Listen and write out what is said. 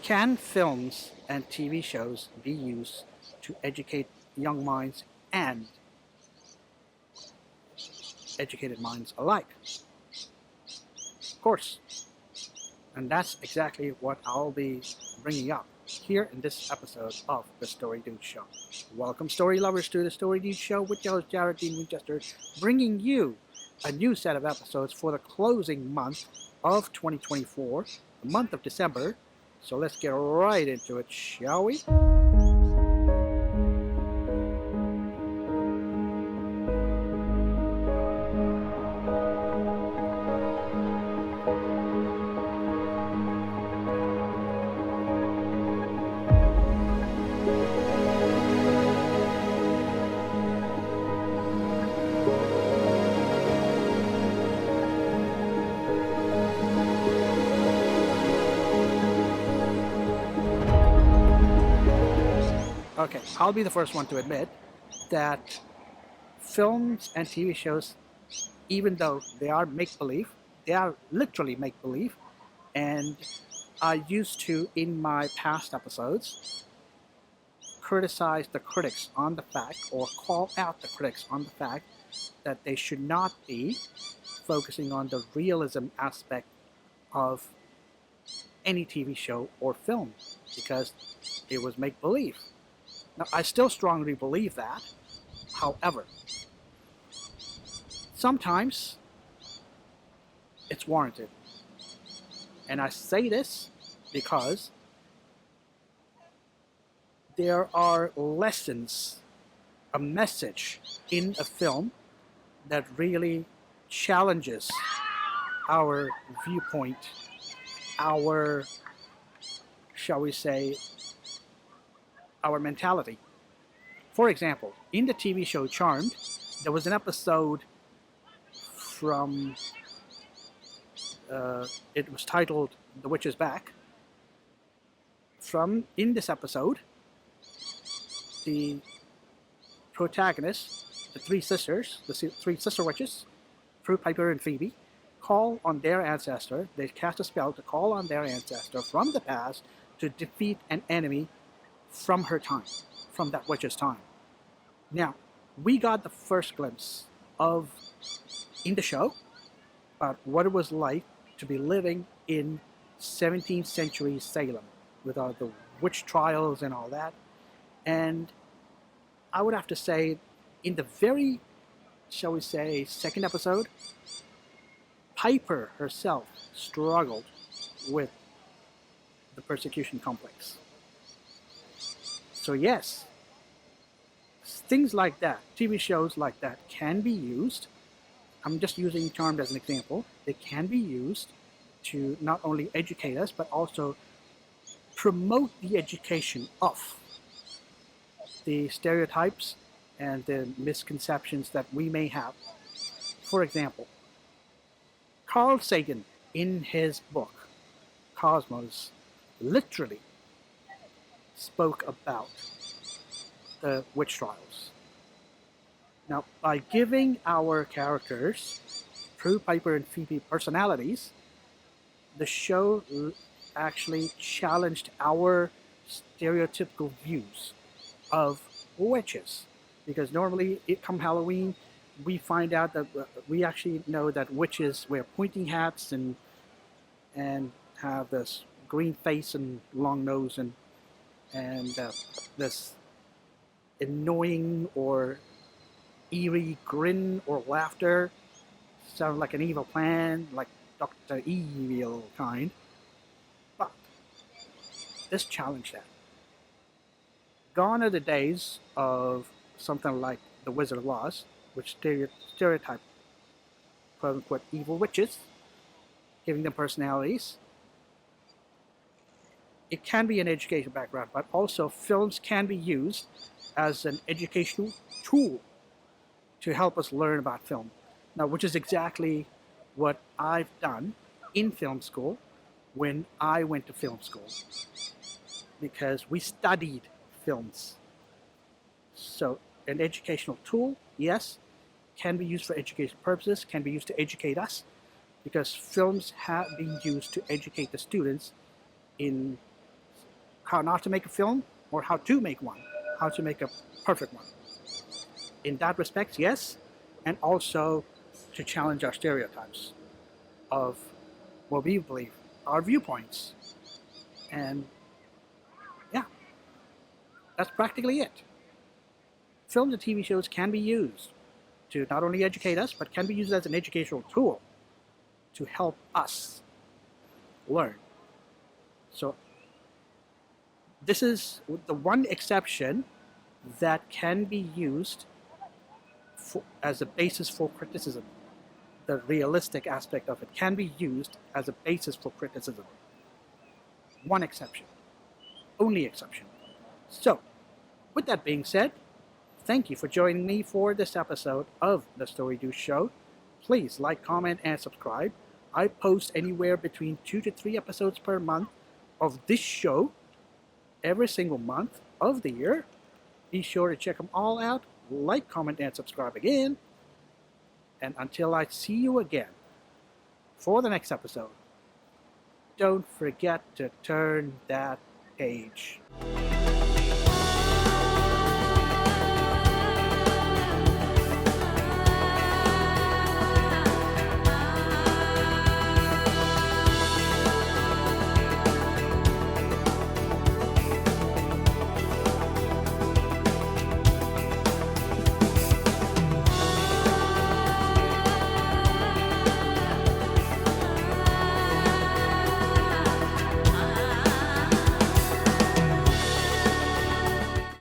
Can films and TV shows be used to educate young minds and educated minds alike? Of course. And that's exactly what I'll be bringing up here in this episode of the Story Dude Show. Welcome, story lovers, to the Story Dude Show with your host, Jared Dean Winchester, bringing you a new set of episodes for the closing month of 2024, the month of December. So let's get right into it, shall we? Okay, I'll be the first one to admit that films and TV shows, even though they are make-believe, they are literally make-believe, and I used to, in my past episodes, criticize the critics on the fact, or call out the critics on the fact, that they should not be focusing on the realism aspect of any TV show or film, because it was make-believe. Now, I still strongly believe that. However, sometimes it's warranted. And I say this because there are lessons, a message in a film that really challenges our viewpoint, our, shall we say, our mentality. For example, in the TV show Charmed, there was an episode from, it was titled The Witch is Back. In this episode, the protagonists, the three sister witches, Prue, Piper, and Phoebe, call on their ancestor. They cast a spell to call on their ancestor from the past to defeat an enemy from her time, from that witch's time. Now, we got the first glimpse of, in the show, about what it was like to be living in 17th century Salem with all the witch trials and all that. And I would have to say, in the very, shall we say, second episode, Piper herself struggled with the persecution complex. So yes, things like that, TV shows like that can be used. I'm just using Charmed as an example. They can be used to not only educate us, but also promote the education of the stereotypes and the misconceptions that we may have. For example, Carl Sagan, in his book, Cosmos, literally spoke about the witch trials. Now, by giving our characters, Prue, Piper, and Phoebe, personalities, the show actually challenged our stereotypical views of witches. Because normally, come Halloween, we find out that we actually know that witches wear pointy hats and have this green face and long nose and this annoying or eerie grin or laughter, sound like an evil plan, like Dr. Evil kind. But this challenged that. Gone are the days of something like The Wizard of Oz, which stereotype quote-unquote evil witches, giving them personalities. It can be an educational background, but also films can be used as an educational tool to help us learn about film. Now, which is exactly what I've done in film school when I went to film school, because we studied films. So an educational tool, yes, can be used for educational purposes, can be used to educate us, because films have been used to educate the students in how not to make a film or how to make one, how to make a perfect one. In that respect, yes, and also to challenge our stereotypes of what we believe, our viewpoints. And yeah, that's practically it. Films and TV shows can be used to not only educate us, but can be used as an educational tool to help us learn. So this is the one exception that can be used as a basis for criticism. The realistic aspect of it can be used as a basis for criticism. One exception. Only exception. So, with that being said, thank you for joining me for this episode of The Story Do Show. Please like, comment, and subscribe. I post anywhere between 2 to 3 episodes per month of this show every single month of the year. Be sure to check them all out. Like, comment, and subscribe again. And until I see you again for the next episode, don't forget to turn that page.